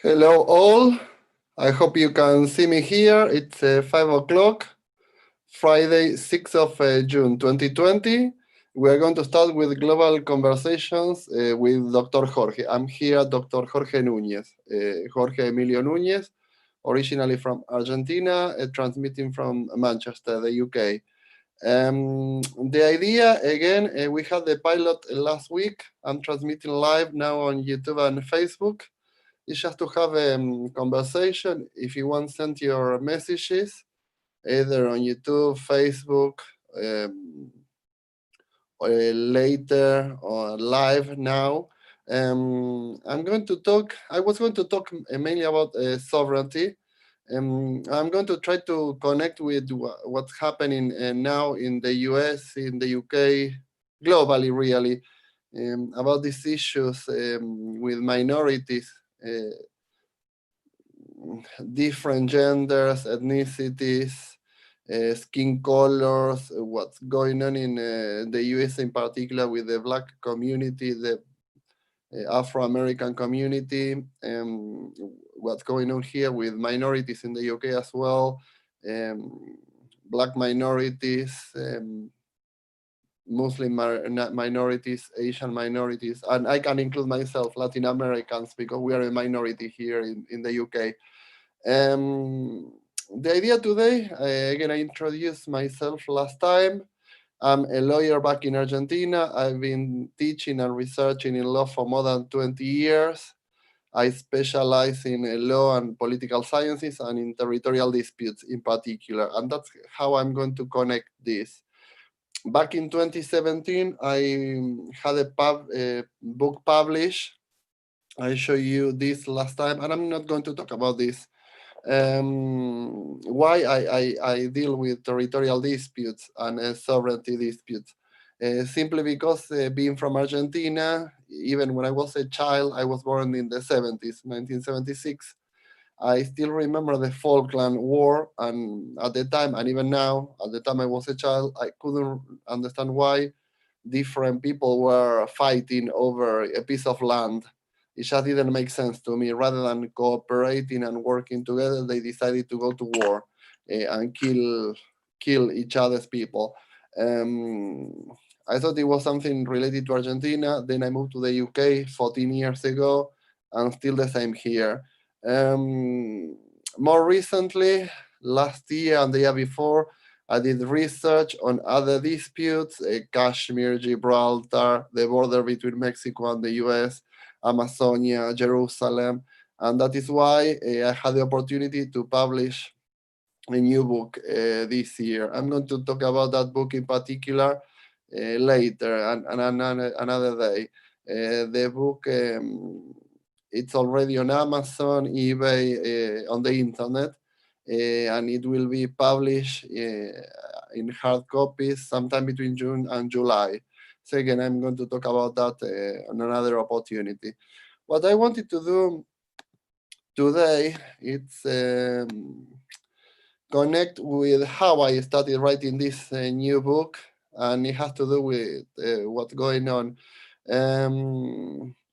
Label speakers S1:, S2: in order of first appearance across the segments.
S1: Hello all. I hope you can see me here. It's 5 o'clock, Friday, 6th of June 2020. We're going to start with global conversations with Dr. Jorge. I'm here, Dr. Jorge Núñez, Jorge Emilio Núñez, originally from Argentina, transmitting from Manchester, the UK. The idea, again, we had the pilot last week. I'm transmitting live now on YouTube and Facebook. It's just to have a conversation. If you want, send your messages either on YouTube, Facebook, or later or live now. I'm going to talk. I was going to talk mainly about sovereignty. I'm going to try to connect with what's happening now in the US, in the UK, globally, really, about these issues with minorities. Different genders, ethnicities, skin colors, what's going on in the US in particular with the Black community, the Afro-American community, what's going on here with minorities in the UK as well, Black minorities, Muslim minorities, Asian minorities, and I can include myself, Latin Americans, because we are a minority here in the UK. The idea today, again, I introduced myself last time. I'm a lawyer back in Argentina. I've been teaching and researching in law for more than 20 years. I specialize in law and political sciences and in territorial disputes in particular. And that's how I'm going to connect this. Back in 2017, I had a book published. I showed you this last time, and I'm not going to talk about this. Why I deal with territorial disputes and sovereignty disputes. Simply because being from Argentina, even when I was a child, I was born in the 70s, 1976. I still remember the Falkland War, and at the time, and even now, at the time I was a child, I couldn't understand why different people were fighting over a piece of land. It just didn't make sense to me. Rather than cooperating and working together, they decided to go to war and kill each other's people. I thought it was something related to Argentina. Then I moved to the UK 14 years ago, and still the same here. More recently, last year and the year before, I did research on other disputes, Kashmir, Gibraltar, the border between Mexico and the US, Amazonia, Jerusalem. And that is why I had the opportunity to publish a new book this year. I'm going to talk about that book in particular later and another day. The book, it's already on Amazon, eBay, on the internet, and it will be published in hard copies sometime between June and July. So again, I'm going to talk about that on another opportunity. What I wanted to do today, it's connect with how I started writing this new book, and it has to do with what's going on.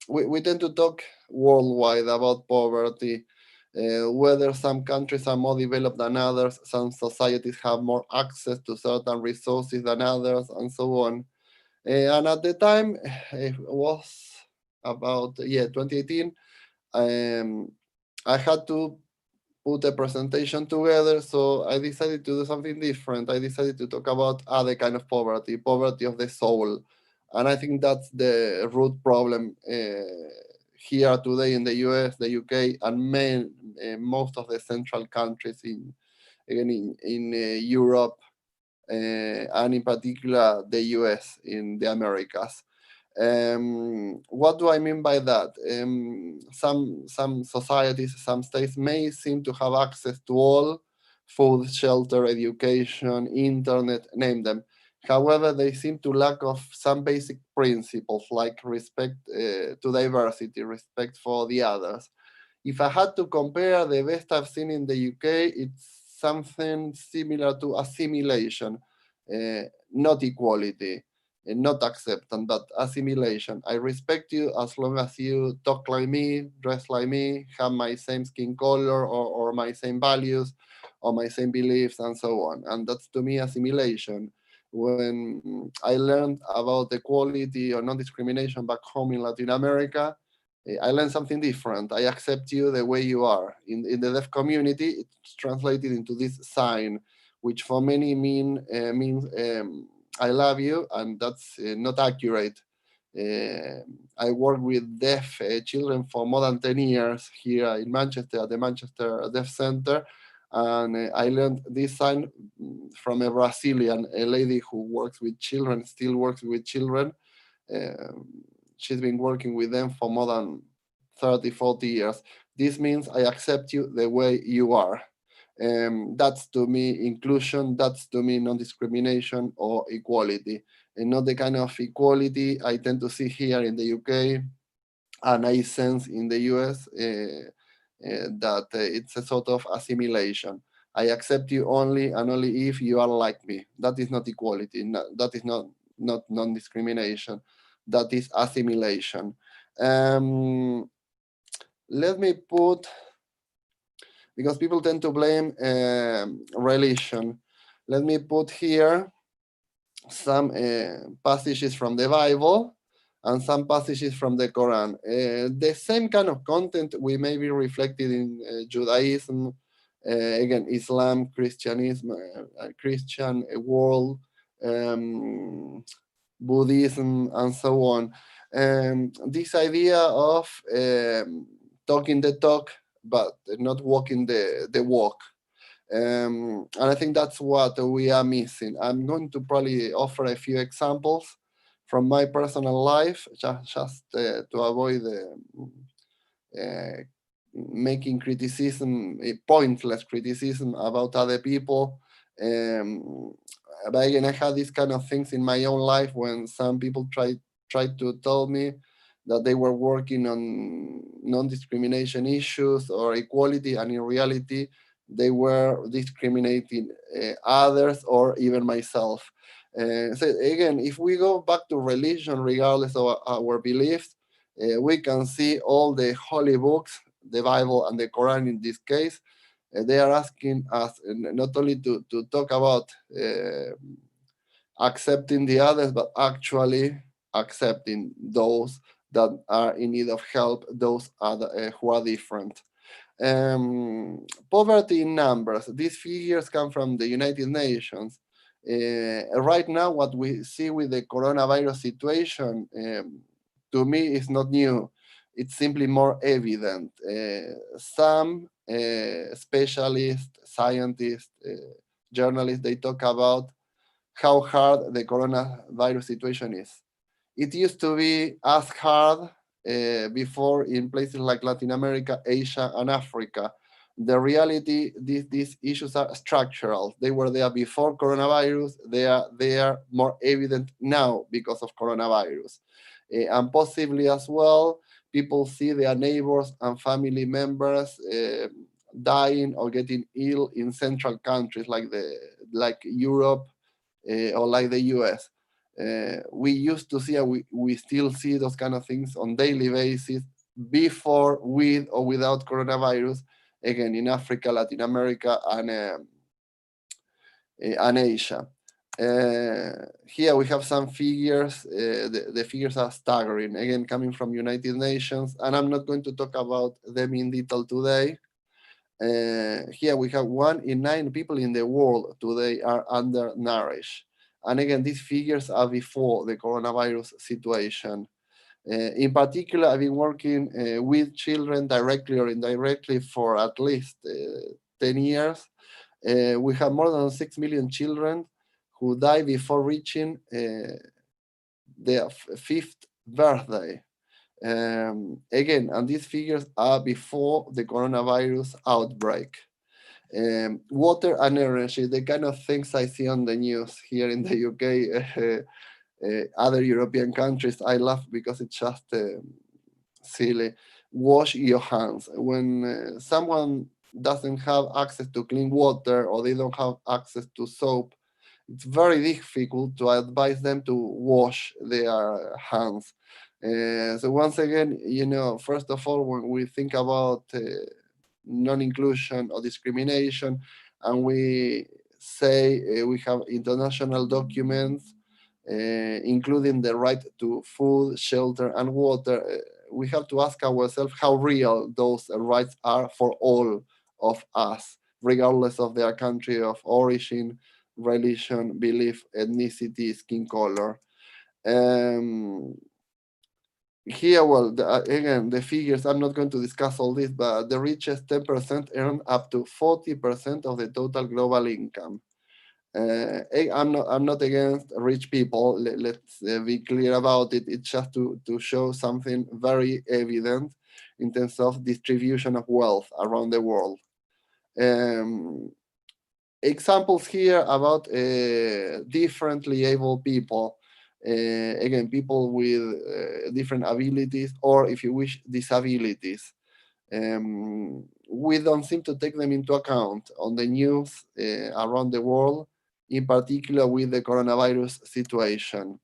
S1: We tend to talk worldwide about poverty, whether some countries are more developed than others, some societies have more access to certain resources than others, and so on. And at the time, it was about 2018. I had to put a presentation together, so I decided to do something different. I decided to talk about other kind of poverty of the soul, and I think that's the root problem here today in the US, the UK, and most of the central countries in Europe, and in particular the US in the Americas. What do I mean by that? Some societies, some states may seem to have access to all food, shelter, education, internet, name them. However, they seem to lack of some basic principles like respect to diversity, respect for the others. If I had to compare, the best I've seen in the UK, it's something similar to assimilation, not equality. not acceptance, but assimilation. I respect you as long as you talk like me, dress like me, have my same skin color, or my same values, or my same beliefs, and so on. And that's to me assimilation. When I learned about equality or non-discrimination back home in Latin America, I learned something different. I accept you the way you are. In the deaf community, it's translated into this sign, which for many means I love you, and that's not accurate. I work with deaf children for more than 10 years here in Manchester at the Manchester Deaf Center, and I learned this sign from a Brazilian, a lady who works with children, still works with children. She's been working with them for more than 30, 40 years. This means I accept you the way you are. That's to me inclusion, that's to me non-discrimination or equality, and not the kind of equality I tend to see here in the UK and I sense in the US, that it's a sort of assimilation. I accept you only and only if you are like me. That is not equality. That is not non-discrimination. That is assimilation. Um, Let me put, because people tend to blame religion. Let me put here some passages from the Bible and some passages from the Quran. The same kind of content we may be reflected in Judaism, again, Islam, Christianism, Christian world, Buddhism, and so on. This idea of talking the talk, but not walking the walk. And I think that's what we are missing. I'm going to probably offer a few examples from my personal life, just to avoid uh, making criticism, pointless criticism about other people. Um, but again, I had these kind of things in my own life when some people tried to tell me that they were working on non-discrimination issues or equality, and in reality, they were discriminating others or even myself. So again, if we go back to religion, regardless of our beliefs, we can see all the holy books, the Bible and the Quran in this case. They are asking us not only to talk about accepting the others, but actually accepting those that are in need of help, those other, who are different. Poverty in numbers. These figures come from the United Nations. Right now, what we see with the coronavirus situation, to me, is not new. It's simply more evident. Some specialists, scientists, journalists, they talk about how hard the coronavirus situation is. It used to be as hard before in places like Latin America, Asia, and Africa. The reality, these issues are structural. They were there before coronavirus. They are more evident now because of coronavirus. And possibly as well, people see their neighbors and family members dying or getting ill in central countries like Europe, or like the US. We used to see, and we still see those kind of things on daily basis before, with or without coronavirus, again, in Africa, Latin America, and Asia. Here we have some figures. The figures are staggering, again, coming from United Nations, and I'm not going to talk about them in detail today. Here we have 1 in 9 people in the world today are undernourished. And again, these figures are before the coronavirus situation. In particular, I've been working with children directly or indirectly for at least 10 years. We have more than 6 million children who die before reaching their 5th birthday. Again, and these figures are before the coronavirus outbreak. Water and energy, the kind of things I see on the news here in the UK, other European countries, I laugh because it's just silly. Wash your hands. When someone doesn't have access to clean water or they don't have access to soap, it's very difficult to advise them to wash their hands. So once again, first of all, when we think about non-inclusion or discrimination, and we say we have international documents, including the right to food, shelter, and water, we have to ask ourselves how real those rights are for all of us, regardless of their country of origin, religion, belief, ethnicity, skin color. Here, well, again, the figures, I'm not going to discuss all this, but the richest 10% earn up to 40% of the total global income. I'm not against rich people. Let's be clear about it. It's just to show something very evident in terms of distribution of wealth around the world. Examples here about differently able people. Again, people with different abilities, or if you wish, disabilities. We don't seem to take them into account on the news around the world, in particular with the coronavirus situation.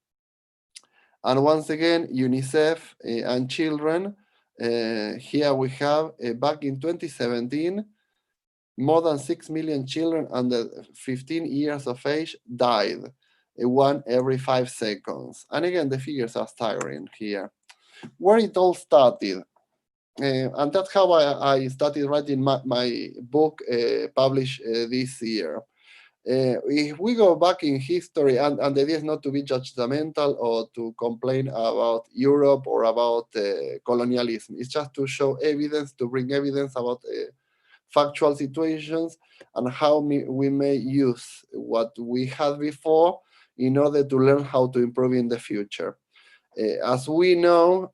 S1: And once again, UNICEF and children, here we have, back in 2017, more than 6 million children under 15 years of age died, one every 5 seconds. And again, the figures are staggering here. Where it all started, and that's how I started writing my book, published this year. If we go back in history, and the idea is not to be judgmental or to complain about Europe or about colonialism, it's just to show evidence, to bring evidence about factual situations and how we may use what we had before in order to learn how to improve in the future. As we know,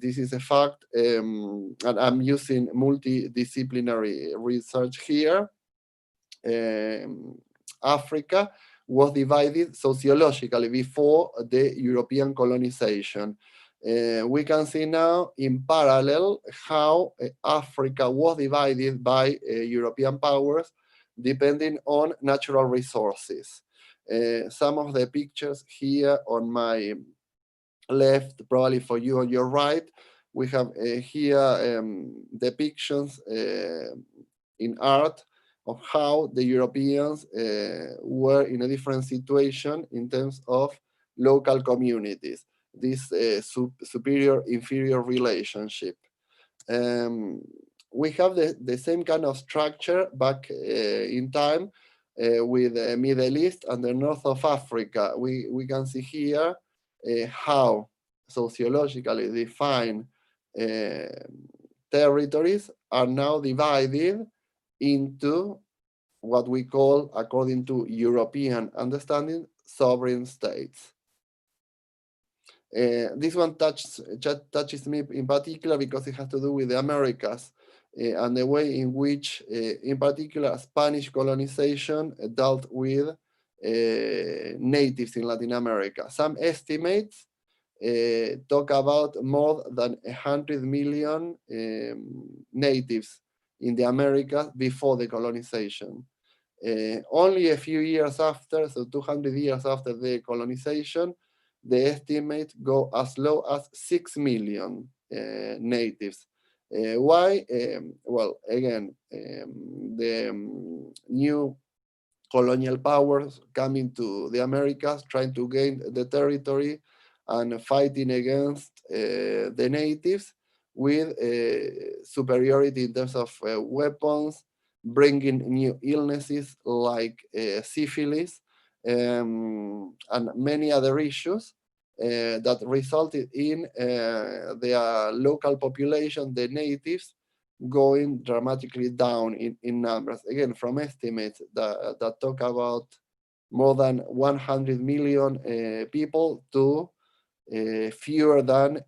S1: this is a fact, and I'm using multidisciplinary research here. Africa was divided sociologically before the European colonization. We can see now in parallel how Africa was divided by European powers depending on natural resources. Some of the pictures here on my left, probably for you on your right, we have here depictions in art of how the Europeans were in a different situation in terms of local communities, this superior-inferior relationship. We have the same kind of structure back in time with the Middle East and the north of Africa. We can see here how sociologically defined territories are now divided into what we call, according to European understanding, sovereign states. This one touches me in particular because it has to do with the Americas and the way in which, in particular, Spanish colonization dealt with natives in Latin America. Some estimates talk about more than 100 million natives in the Americas before the colonization. Only a few years after, so 200 years after the colonization, the estimates go as low as 6 million natives. Why? Well, again, the new colonial powers coming to the Americas, trying to gain the territory and fighting against the natives with superiority in terms of weapons, bringing new illnesses like syphilis and many other issues that resulted in their local population, the natives, going dramatically down in numbers. Again, from estimates that talk about more than 100 million people to fewer than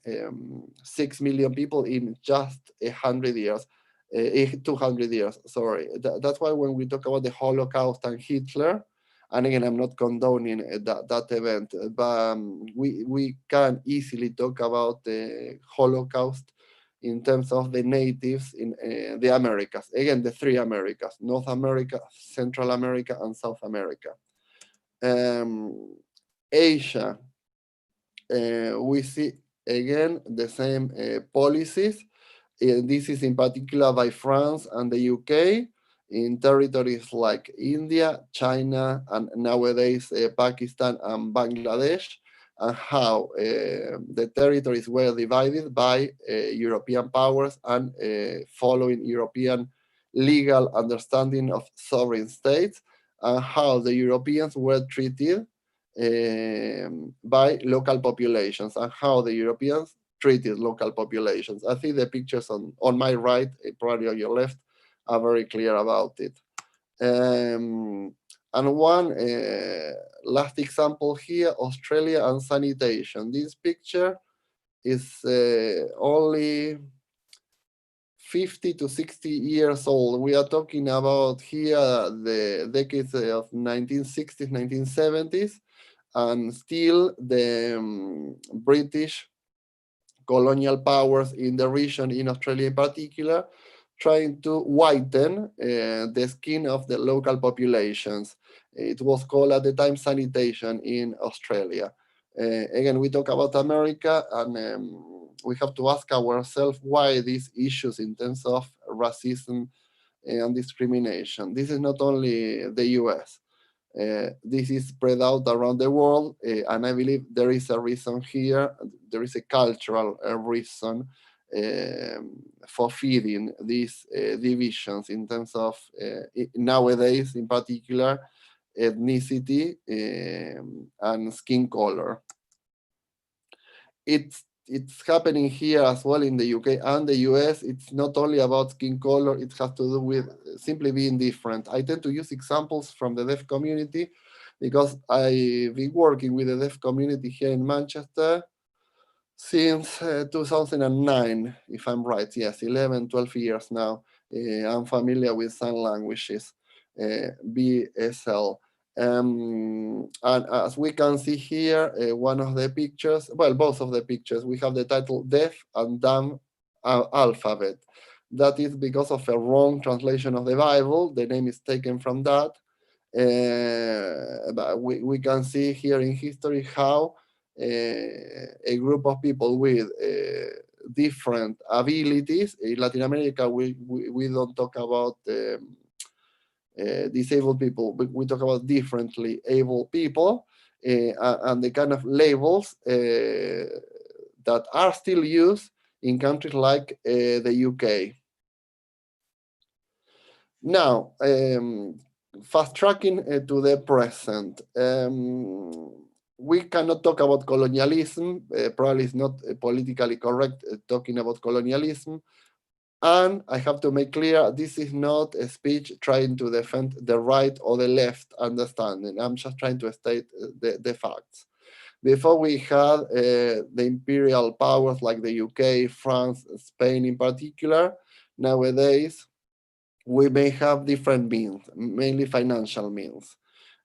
S1: 6 million people in just 100 years, 200 years, sorry. That's why when we talk about the Holocaust and Hitler, and again, I'm not condoning that event, but we can easily talk about the Holocaust in terms of the natives in the Americas. Again, the three Americas, North America, Central America, and South America. Asia, we see again the same policies. This is in particular by France and the UK in territories like India, China, and nowadays Pakistan and Bangladesh, and how the territories were divided by European powers and following European legal understanding of sovereign states, and how the Europeans were treated by local populations, and how the Europeans treated local populations. I think the pictures on my right, probably on your left, are very clear about it. And one last example here, Australia and sanitation. This picture is only 50 to 60 years old. We are talking about here the decades of 1960s, 1970s, and still the British colonial powers in the region, in Australia in particular, trying to whiten the skin of the local populations. It was called at the time sanitation in Australia. Again, we talk about America, and we have to ask ourselves why these issues in terms of racism and discrimination. This is not only the US. This is spread out around the world, and I believe there is a reason here. There is a cultural reason for feeding these divisions in terms of nowadays, in particular, ethnicity and skin color. It's happening here as well in the UK and the US. It's not only about skin color, it has to do with simply being different. I tend to use examples from the deaf community because I've been working with the deaf community here in Manchester since 2009, if I'm right. Yes, 11, 12 years now. I'm familiar with sign languages, BSL. And as we can see here, one of the pictures, well, both of the pictures, we have the title Deaf and Dumb Alphabet. That is because of a wrong translation of the Bible. The name is taken from that. But we can see here in history how a group of people with different abilities. In Latin America, we don't talk about disabled people, but we talk about differently able people, and the kind of labels that are still used in countries like the UK. Now, fast tracking to the present. We cannot talk about colonialism. Probably it's not politically correct talking about colonialism. And I have to make clear, this is not a speech trying to defend the right or the left understanding. I'm just trying to state the facts. Before we had the imperial powers like the UK, France, Spain in particular, nowadays we may have different means, mainly financial means.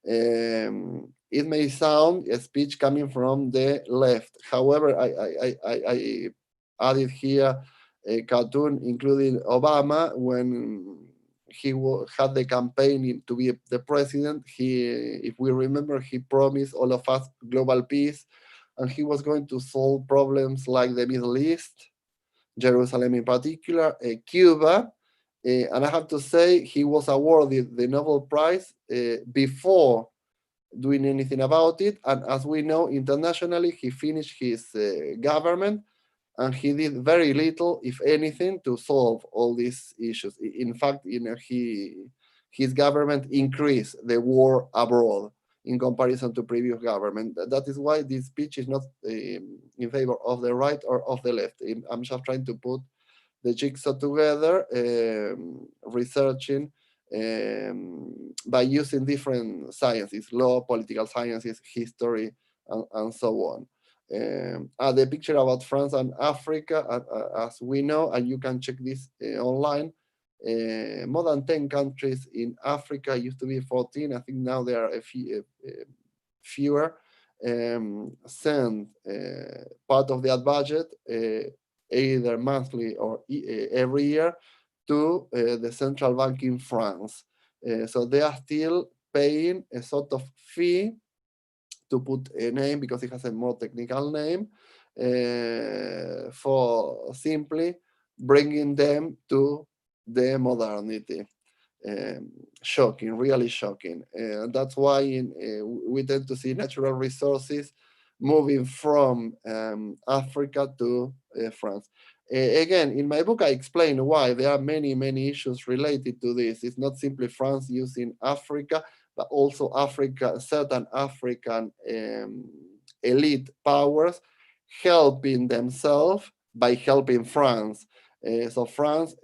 S1: It may sound a speech coming from the left. However, I added here a cartoon including Obama when he had the campaign to be the president. If we remember, he promised all of us global peace, and he was going to solve problems like the Middle East, Jerusalem in particular, Cuba. And I have to say, he was awarded the Nobel Prize before doing anything about it. And as we know, internationally, he finished his government, and he did very little, if anything, to solve all these issues. In fact, his government increased the war abroad in comparison to previous government. That is why this speech is not in favor of the right or of the left. I'm just trying to put the jigsaw together, researching by using different sciences, law, political sciences, history, and so on. The picture about France and Africa, as we know, and you can check this online, more than 10 countries in Africa, used to be 14, I think now there are a few, fewer, send part of that budget, either monthly or every year, to the central bank in France. So they are still paying a sort of fee to put a name because it has a more technical name, for simply bringing them to the modernity. Shocking, really shocking. That's why we tend to see natural resources moving from Africa to France. Again, in my book, I explain why there are many, many issues related to this. It's not simply France using Africa, but also Africa, certain African elite powers helping themselves by helping France. So France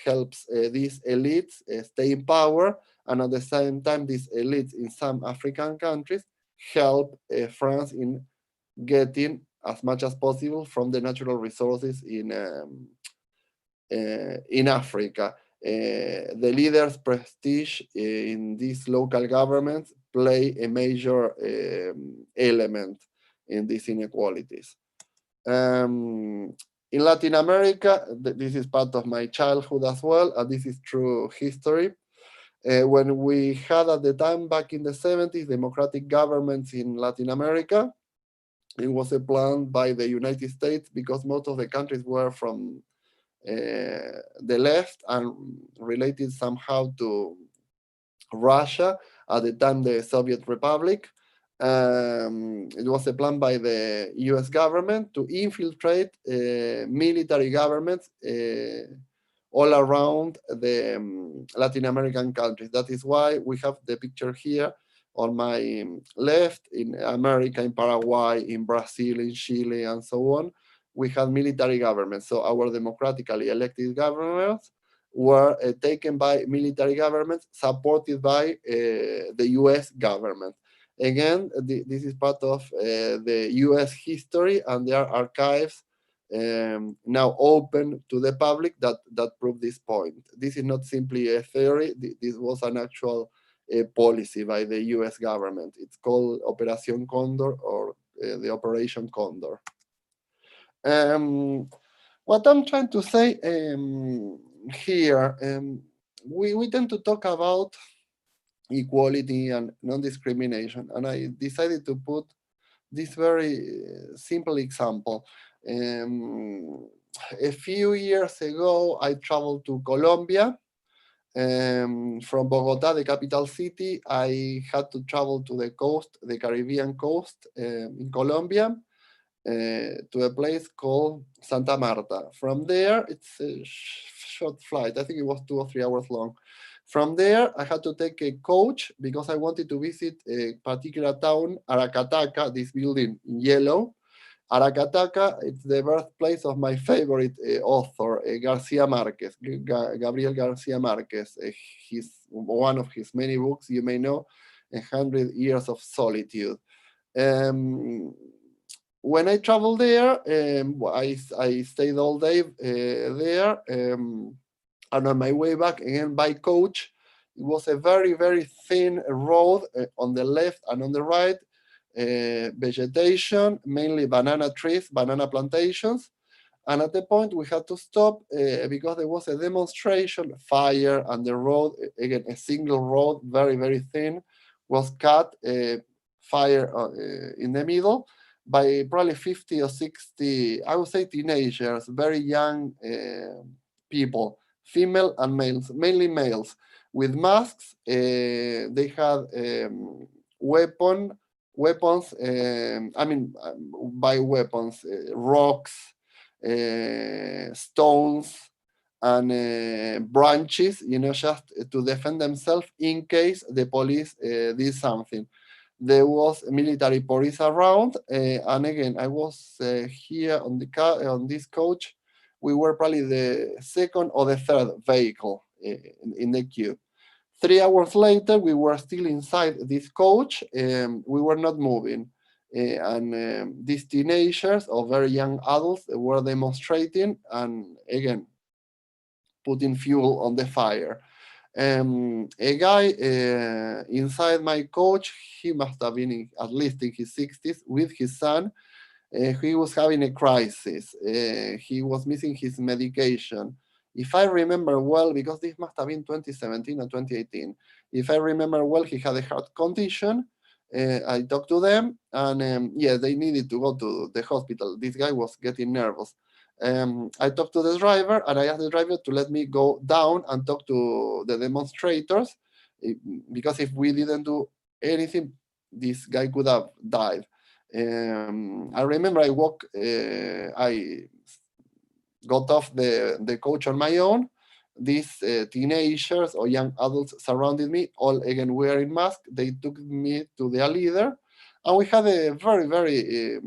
S1: helps these elites stay in power, and at the same time, these elites in some African countries help France in getting as much as possible from the natural resources in Africa. The leaders' prestige in these local governments play a major element in these inequalities. In Latin America, this is part of my childhood as well, and this is true history. When we had at the time, back in the 70s, democratic governments in Latin America, it was a plan by the United States because most of the countries were from the left and related somehow to Russia, at the time the Soviet Republic. It was a plan by the US government to infiltrate military governments all around the Latin American countries. That is why we have the picture here on my left, in America, in Paraguay, in Brazil, in Chile, and so on. We had military governments. So our democratically elected governments were taken by military governments supported by the US government. Again, this is part of the US history, and there are archives now open to the public that prove this point. This is not simply a theory, this was an actual policy by the US government. It's called Operación Condor, or the Operation Condor. What I'm trying to say here, we tend to talk about equality and non-discrimination, and I decided to put this very simple example. A few years ago, I traveled to Colombia. From Bogota, the capital city, I had to travel to the coast, the Caribbean coast in Colombia, to a place called Santa Marta. From there, it's a short flight. I think it was 2 or 3 hours long. From there, I had to take a coach because I wanted to visit a particular town, Aracataca, this building in yellow. Aracataca, it's the birthplace of my favorite author, Garcia Marquez, Gabriel Garcia Marquez. One of his many books, you may know, 100 Years of Solitude. When I traveled there, I stayed all day there. And on my way back, again by coach, it was a very, very thin road on the left and on the right. Vegetation, mainly banana trees, banana plantations. And at the point we had to stop because there was a demonstration, fire, and the road, again, a single road, very, very thin, was cut, fire in the middle, by probably 50 or 60, I would say teenagers, very young people, female and males, mainly males, with masks. They had weapons, by weapons, rocks, stones, and branches, just to defend themselves in case the police did something. There was military police around, and again, I was here on this coach. We were probably the second or the third vehicle in the queue. 3 hours later, we were still inside this coach. We were not moving. And these teenagers or very young adults were demonstrating and, again, putting fuel on the fire. A guy inside my coach, he must have been at least in his 60s, with his son. He was having a crisis. He was missing his medication. If I remember well, because this must have been 2017 or 2018, if I remember well, he had a heart condition. I talked to them, and yeah, they needed to go to the hospital. This guy was getting nervous. I talked to the driver, and I asked the driver to let me go down and talk to the demonstrators, because if we didn't do anything, this guy could have died. I remember I got off the coach on my own. These teenagers or young adults surrounded me, all again wearing masks. They took me to their leader, and we had a very, very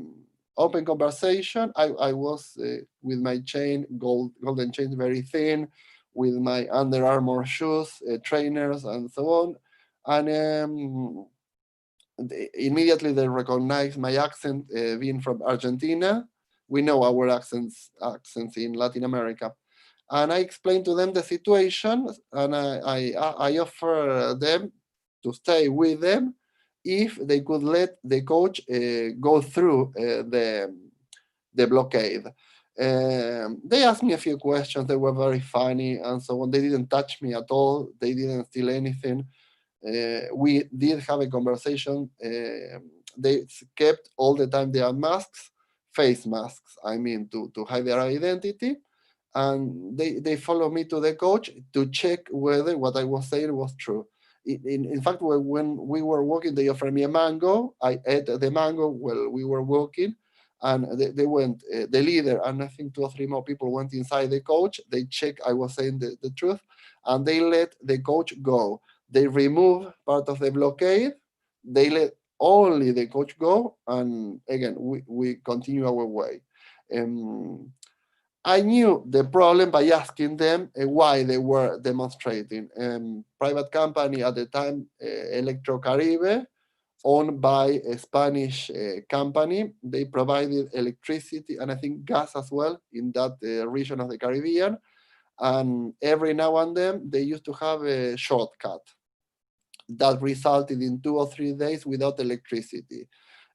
S1: open conversation. I was with my chain, golden chain, very thin, with my Under Armour shoes, trainers, and so on. And immediately they recognized my accent, being from Argentina. We know our accents in Latin America. And I explained to them the situation, and I offer them to stay with them if they could let the coach go through the blockade. They asked me a few questions. They were very funny and so on. They didn't touch me at all. They didn't steal anything. We did have a conversation. They kept all the time their masks, face masks, I mean, to hide their identity. And they follow me to the coach to check whether what I was saying was true. In fact, when we were walking, they offered me a mango. I ate the mango while we were walking, and they went, the leader and I think two or three more people went inside the coach. They checked I was saying the truth, and they let the coach go. They remove part of the blockade. They let only the coach go, and again we continue our way. I knew the problem by asking them why they were demonstrating. Private company at the time, Electrocaribe, owned by a Spanish company. They provided electricity and I think gas as well in that region of the Caribbean. And every now and then they used to have a shortcut that resulted in 2 or 3 days without electricity.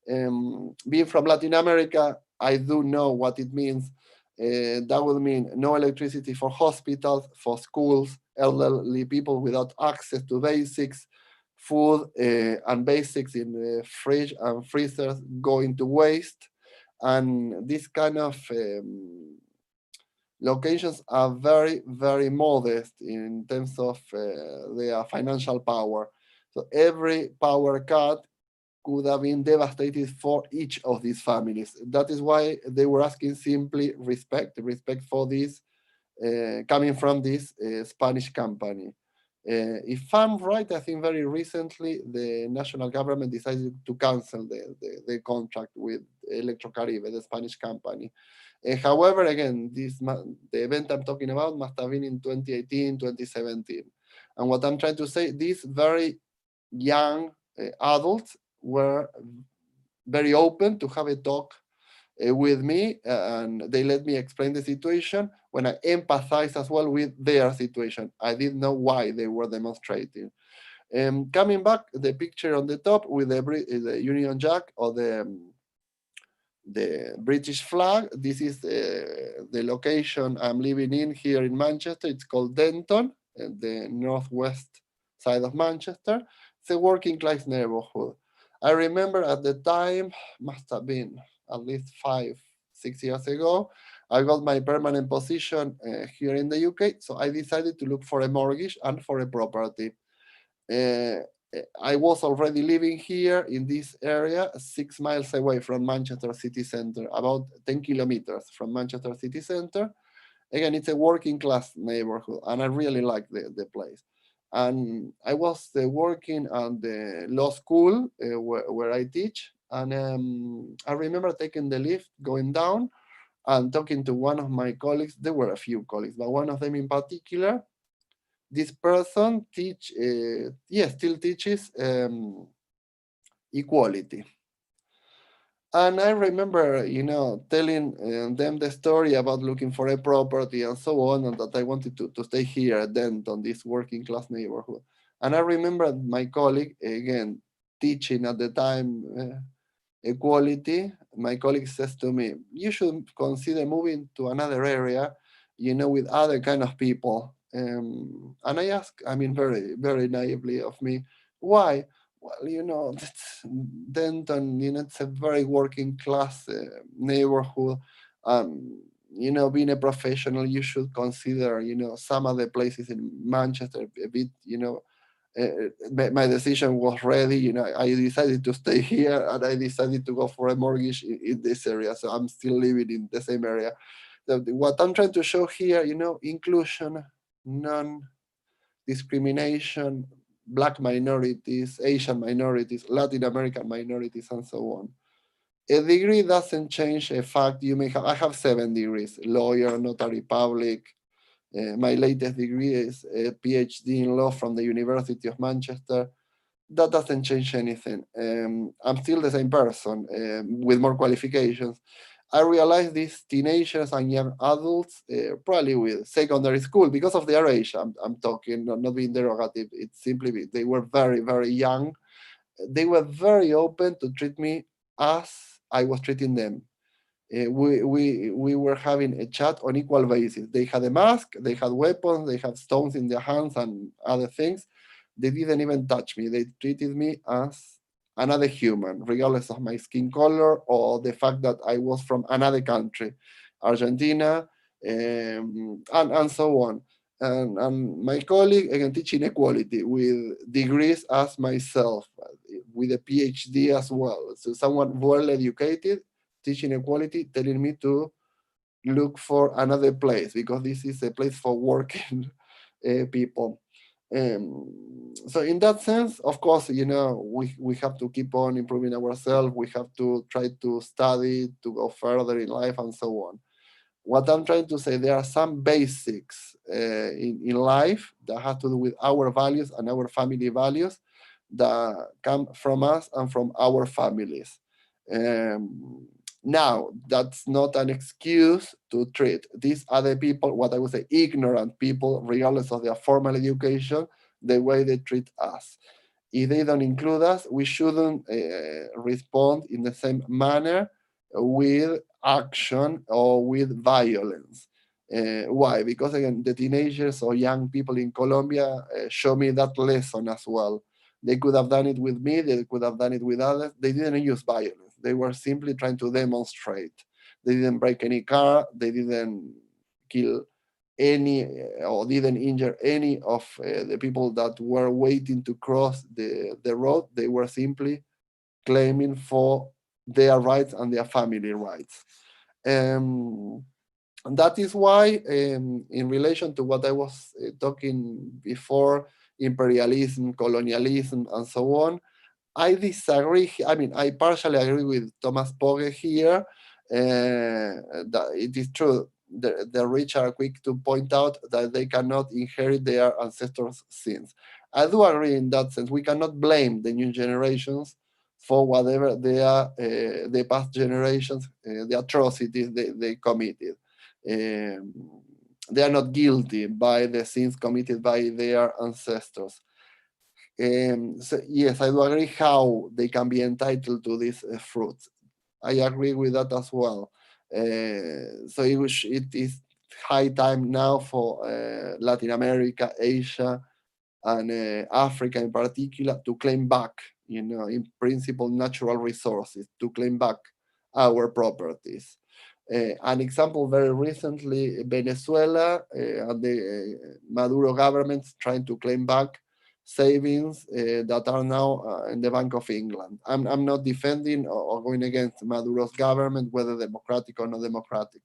S1: Being from Latin America, I do know what it means. That would mean no electricity for hospitals, for schools, elderly people without access to basics, food and basics in the fridge and freezers going to waste. And this kind of locations are very, very modest in terms of their financial power. So every power cut could have been devastating for each of these families. That is why they were asking simply respect for this coming from this Spanish company. If I'm right, I think very recently the national government decided to cancel the contract with Electrocaribe, the Spanish company. However, again, the event I'm talking about must have been in 2018, 2017. And what I'm trying to say, these very young adults were very open to have a talk with me, and they let me explain the situation when I empathize as well with their situation. I didn't know why they were demonstrating. Coming back, the picture on the top with the Union Jack or the British flag. This is the location I'm living in here in Manchester. It's called Denton, the northwest side of Manchester. It's a working class neighborhood. I remember at the time, must have been at least 5, 6 years ago, I got my permanent position here in the UK. So I decided to look for a mortgage and for a property. I was already living here in this area, 6 miles away from Manchester city center, about 10 kilometers from Manchester city center. Again, it's a working class neighborhood, and I really like the place. And I was working at the law school where I teach, and I remember taking the lift, going down, and talking to one of my colleagues. There were a few colleagues, but one of them in particular, this person still teaches equality. And I remember, telling them the story about looking for a property and so on, and that I wanted to stay here at Denton, this working class neighborhood. And I remember my colleague, again, teaching at the time equality. My colleague says to me, you should consider moving to another area, with other kind of people. And I ask, I mean, very, very naively of me, why? well, Denton, it's a very working class neighborhood. Being a professional, you should consider, some of the places in Manchester a bit, my decision was ready. I decided to stay here, and I decided to go for a mortgage in this area. So I'm still living in the same area. What I'm trying to show here, inclusion, non-discrimination, Black minorities, Asian minorities, Latin American minorities, and so on. A degree doesn't change a fact. I have 7 degrees: lawyer, notary public. My latest degree is a PhD in law from the University of Manchester. That doesn't change anything. I'm still the same person with more qualifications. I realize these teenagers and young adults, probably with secondary school, because of their age, I'm talking, not being derogative, it's simply they were very, very young. They were very open to treat me as I was treating them. We were having a chat on equal basis. They had a mask, they had weapons, they had stones in their hands and other things. They didn't even touch me. They treated me as another human, regardless of my skin color or the fact that I was from another country, Argentina, and so on. And my colleague, again, teaching equality with degrees as myself, with a PhD as well. So someone well educated, teaching equality, telling me to look for another place because this is a place for working people. So in that sense, of course, we have to keep on improving ourselves. We have to try to study, to go further in life, and so on. What I'm trying to say, there are some basics in life that have to do with our values and our family values that come from us and from our families. Um, Now, that's not an excuse to treat these other people, what I would say, ignorant people, regardless of their formal education, the way they treat us. If they don't include us, we shouldn't respond in the same manner with action or with violence. Why? Because again, the teenagers or young people in Colombia show me that lesson as well. They could have done it with me, they could have done it with others. They didn't use violence. They were simply trying to demonstrate. They didn't break any car, they didn't kill any or didn't injure any of the people that were waiting to cross the road. They were simply claiming for their rights and their family rights. And that is why, in relation to what I was talking before, imperialism, colonialism, and so on, I disagree. I mean, I partially agree with Thomas Pogge here. That it is true. The rich are quick to point out that they cannot inherit their ancestors' sins. I do agree in that sense. We cannot blame the new generations for whatever the past generations, the atrocities they committed. They are not guilty by the sins committed by their ancestors. So yes, I do agree how they can be entitled to these fruits. I agree with that as well. So it is high time now for Latin America, Asia, and Africa in particular to claim back, in principle, natural resources, to claim back our properties. An example very recently, Venezuela and the Maduro government trying to claim back savings that are now in the Bank of England. I'm not defending or going against Maduro's government, whether democratic or not democratic.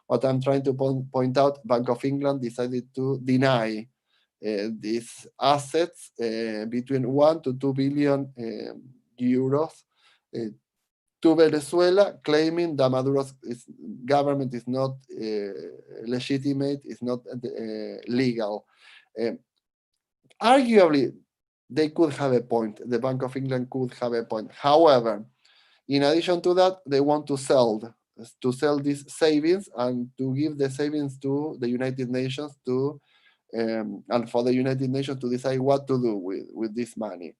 S1: What I'm trying to point out, Bank of England decided to deny these assets between 1 to 2 billion euros to Venezuela, claiming that Maduro's government is not legitimate, is not legal. Arguably, they could have a point. The Bank of England could have a point. However, in addition to that, they want to sell these savings and to give the savings to the United Nations and for the United Nations to decide what to do with this money.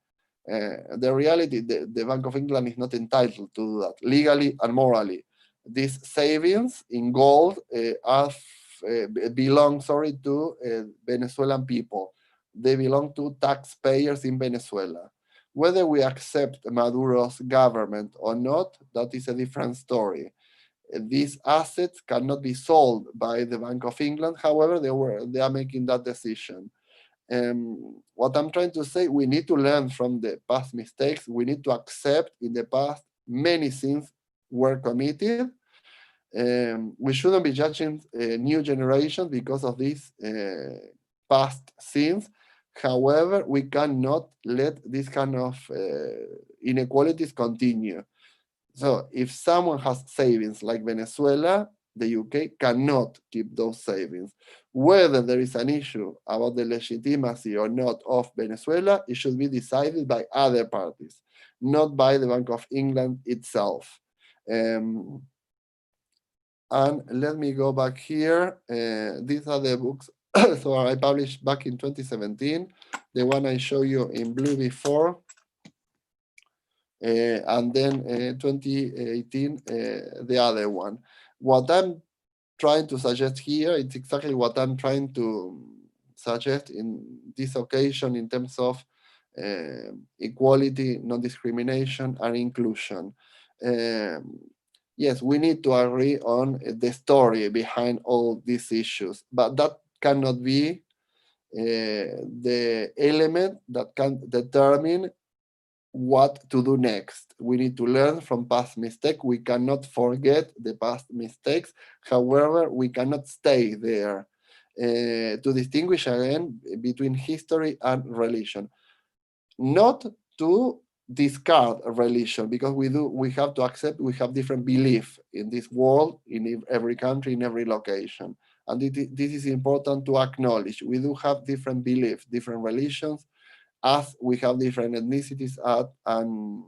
S1: The reality, the Bank of England is not entitled to do that legally and morally. These savings in gold belong, to Venezuelan people. They belong to taxpayers in Venezuela. Whether we accept Maduro's government or not, that is a different story. These assets cannot be sold by the Bank of England. However, they are making that decision. What I'm trying to say, we need to learn from the past mistakes. We need to accept in the past many sins were committed. We shouldn't be judging new generations because of these past sins. However, we cannot let this kind of inequalities continue. So if someone has savings like Venezuela, the UK cannot keep those savings. Whether there is an issue about the legitimacy or not of Venezuela, it should be decided by other parties, not by the Bank of England itself. And let me go back here. These are the books. So I published back in 2017, the one I show you in blue before. And then 2018, the other one. What I'm trying to suggest here, it's exactly what I'm trying to suggest in this occasion in terms of equality, non-discrimination, and inclusion. Yes, we need to agree on the story behind all these issues, but that cannot be the element that can determine what to do next. We need to learn from past mistakes. We cannot forget the past mistakes. However, we cannot stay there. To distinguish again between history and religion. Not to discard religion, because we have to accept we have different belief in this world, in every country, in every location. And this is important to acknowledge. We do have different beliefs, different religions, as we have different ethnicities and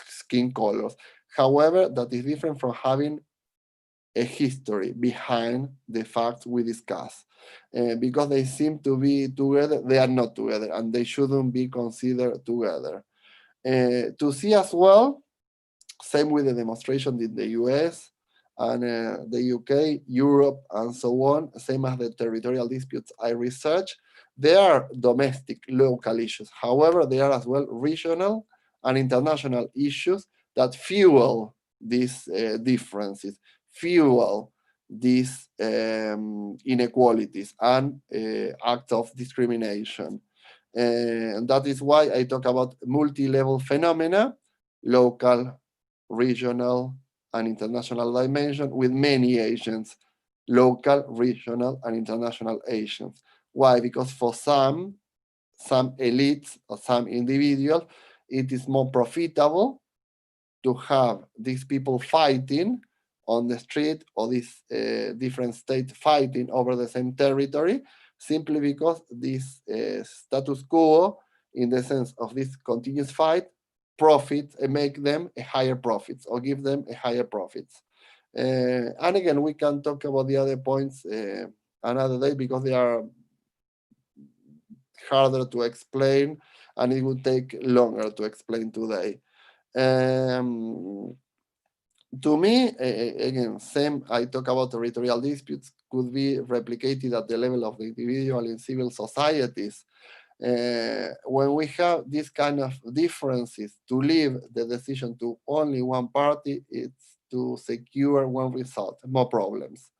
S1: skin colors. However, that is different from having a history behind the facts we discuss. Because they seem to be together, they are not together, and they shouldn't be considered together. To see as well, same with the demonstration in the US and the UK, Europe, and so on, same as the territorial disputes I researched, they are domestic, local issues. However, they are as well regional and international issues that fuel these differences, fuel these inequalities and acts of discrimination. And that is why I talk about multi-level phenomena, local, regional, and international dimension with many agents, local, regional, and international agents. Why? Because for some elites or some individuals, it is more profitable to have these people fighting on the street or these different states fighting over the same territory, simply because this status quo, in the sense of this continuous fight, profits and make them a higher profits or give them a higher profits. And again, we can talk about the other points another day, because they are harder to explain and it would take longer to explain today. To me, again, same, I talk about territorial disputes could be replicated at the level of the individual in civil societies. When we have this kind of differences, to leave the decision to only one party, it's to secure one result, more problems.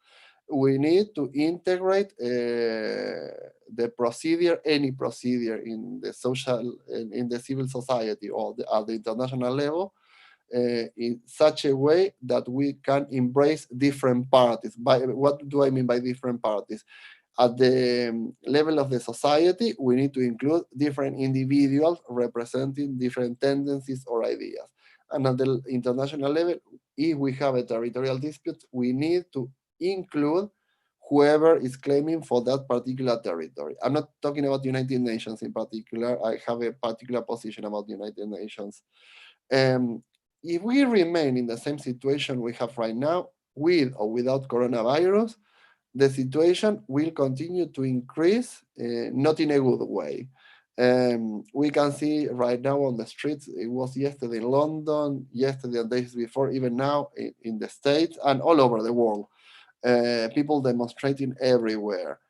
S1: We need to integrate the procedure, any procedure in the social, in the civil society or at the international level, in such a way that we can embrace different parties. What do I mean by different parties? At the level of the society, we need to include different individuals representing different tendencies or ideas. And at the international level, if we have a territorial dispute, we need to include whoever is claiming for that particular territory. I'm not talking about the United Nations in particular. I have a particular position about the United Nations. If we remain in the same situation we have right now, with or without coronavirus, the situation will continue to increase, not in a good way. We can see right now on the streets, it was yesterday in London, yesterday and days before, even now in the States and all over the world, people demonstrating everywhere.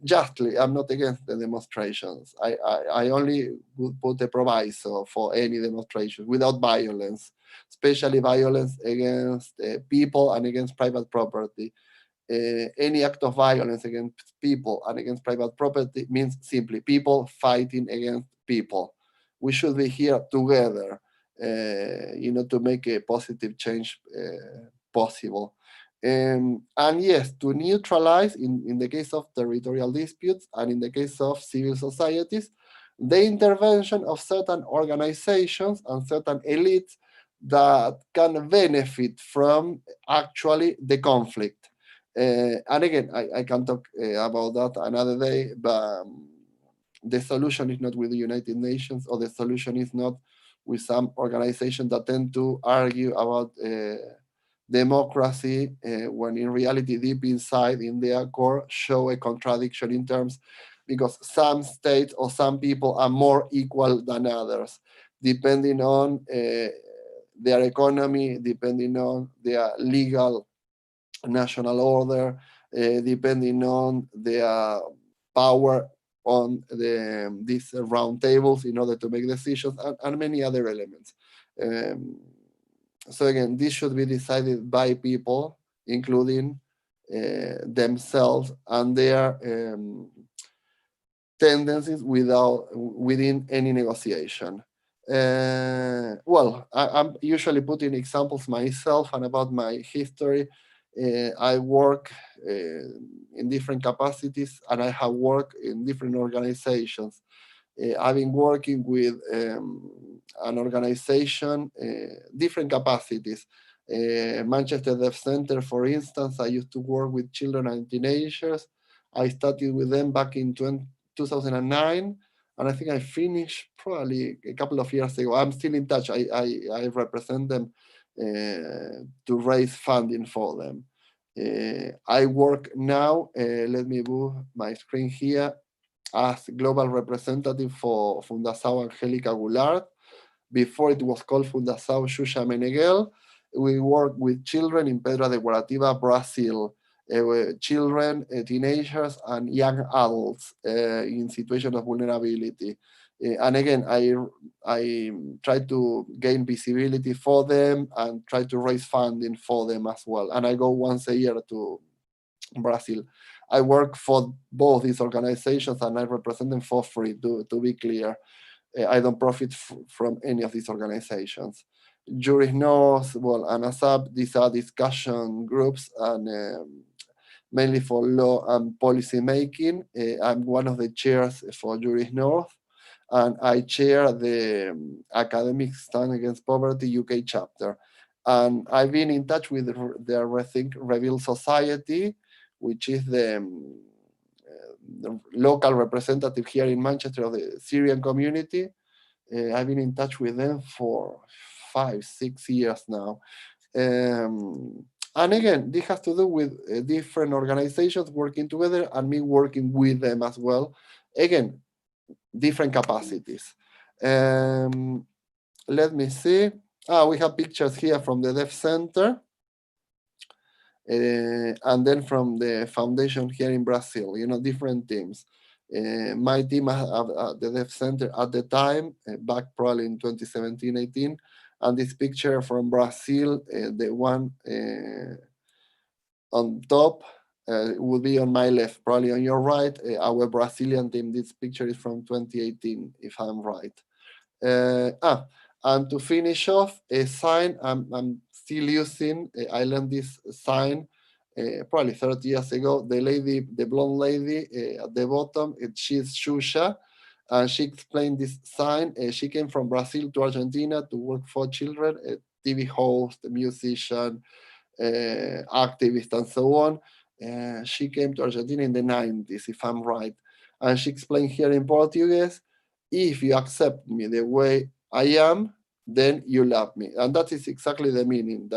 S1: Justly, I'm not against the demonstrations. I only would put a proviso for any demonstration without violence, especially violence against people and against private property. Any act of violence against people and against private property means simply people fighting against people. We should be here together, to make a positive change possible. And yes, to neutralize, in the case of territorial disputes and in the case of civil societies, the intervention of certain organizations and certain elites that can benefit from actually the conflict. And again, I can talk about that another day, but the solution is not with the United Nations, or the solution is not with some organizations that tend to argue about democracy when in reality, deep inside in their core, show a contradiction in terms, because some states or some people are more equal than others, depending on their economy, depending on their legal national order, depending on their power on these round tables in order to make decisions, and many other elements. Um, so again, this should be decided by people, including themselves and their tendencies within any negotiation. Well, I'm usually putting examples myself and about my history. I work in different capacities, and I have worked in different organizations. I've been working with an organization, different capacities. Manchester Deaf Center, for instance, I used to work with children and teenagers. I started with them back in 2009, and I think I finished probably a couple of years ago. I'm still in touch. I represent them to raise funding for them. I work now, let me move my screen here, as global representative for Fundação Angélica Goulart. Before it was called Fundação Xuxa Meneghel. We work with children in Pedro de Guaratiba, Brazil. Children, teenagers, and young adults in situations of vulnerability. And again, I try to gain visibility for them and try to raise funding for them as well. And I go once a year to Brazil. I work for both these organizations, and I represent them for free, to be clear. I don't profit from any of these organizations. Juris North, well, and ASAP, these are discussion groups, and mainly for law and policy making. I'm one of the chairs for Juris North, and I chair the Academic Stand Against Poverty UK chapter. And I've been in touch with the Rethink Reveal Society, which is the local representative here in Manchester of the Syrian community. I've been in touch with them for 5-6 years now. And again, this has to do with different organizations working together and me working with them as well. Again, different capacities. Let me see. We have pictures here from the Deaf Center. And then from the foundation here in Brazil, different teams. My team, the Deaf Center at the time, back probably in 2017-18, and this picture from Brazil, the one on top, would be on my left, probably on your right. Our Brazilian team, this picture is from 2018, if I'm right. And to finish off, a sign I'm still using. I learned this sign probably 30 years ago. The blonde lady at the bottom, she's Xuxa, and she explained this sign. She came from Brazil to Argentina to work for children, a TV host, a musician, activist, and so on. She came to Argentina in the 90s, if I'm right. And she explained here in Portuguese, if you accept me the way I am, then you love me. And that is exactly the meaning.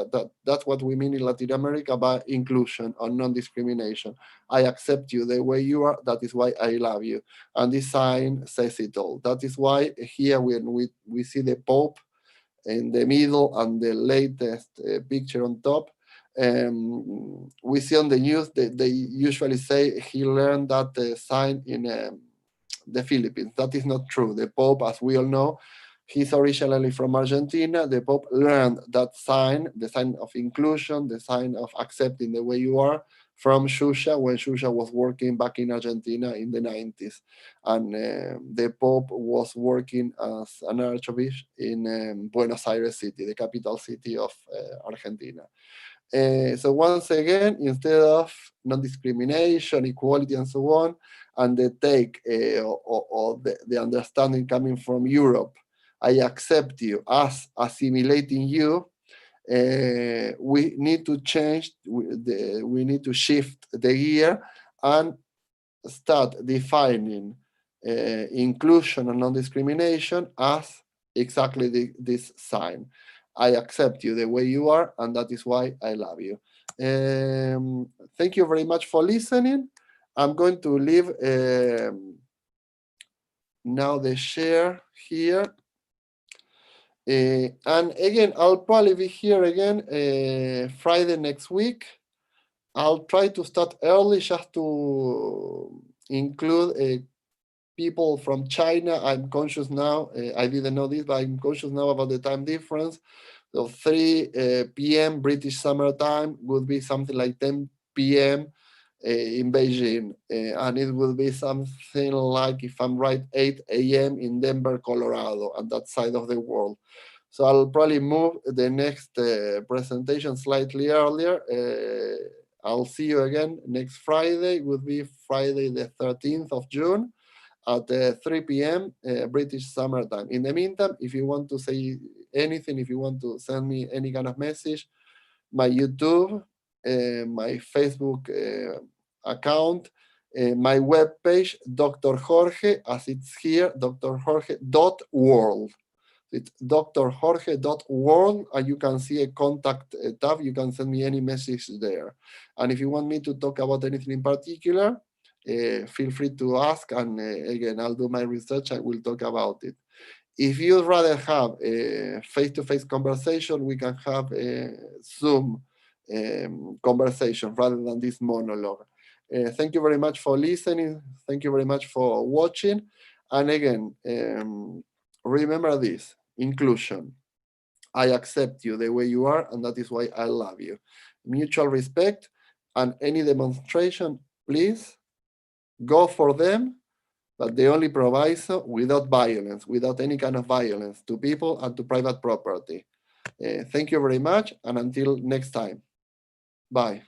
S1: That's what we mean in Latin America by inclusion or non-discrimination. I accept you the way you are. That is why I love you. And this sign says it all. That is why here when we see the Pope in the middle and the latest picture on top, We see on the news that they usually say he learned that sign in the Philippines. That is not true. The Pope, as we all know, he's originally from Argentina. The Pope learned that sign, the sign of inclusion, the sign of accepting the way you are, from Shusha when Shusha was working back in Argentina in the 90s. And the Pope was working as an archbishop in Buenos Aires city, the capital city of Argentina. So once again, instead of non-discrimination, equality, and so on, and the take or the understanding coming from Europe, I accept you as assimilating you. We need to change. We need to shift the gear and start defining inclusion and non-discrimination as exactly this sign. I accept you the way you are, and that is why I love you. Thank you very much for listening. I'm going to leave now the share here. And again, I'll probably be here again Friday next week. I'll try to start early just to include people from China. I'm conscious now, I didn't know this, but I'm conscious now about the time difference. So 3 p.m. British summer time would be something like 10 p.m. In Beijing. And it will be something like, if I'm right, 8 a.m. in Denver, Colorado, on that side of the world. So I'll probably move the next presentation slightly earlier. I'll see you again next Friday. It would be Friday the 13th of June at 3 p.m. British summer time. In the meantime, if you want to say anything, if you want to send me any kind of message, my YouTube, my Facebook account, my webpage, Dr. Jorge, as it's here, drjorge.world. It's drjorge.world, and you can see a contact tab. You can send me any message there. And if you want me to talk about anything in particular, feel free to ask. And again, I'll do my research. I will talk about it. If you'd rather have a face-to-face conversation, we can have a Zoom conversation rather than this monologue. Thank you very much for listening. Thank you very much for watching. And again, remember this, inclusion. I accept you the way you are, and that is why I love you. Mutual respect, and any demonstration, please go for them, but the only proviso, without violence, without any kind of violence to people and to private property. Thank you very much, and until next time. Bye.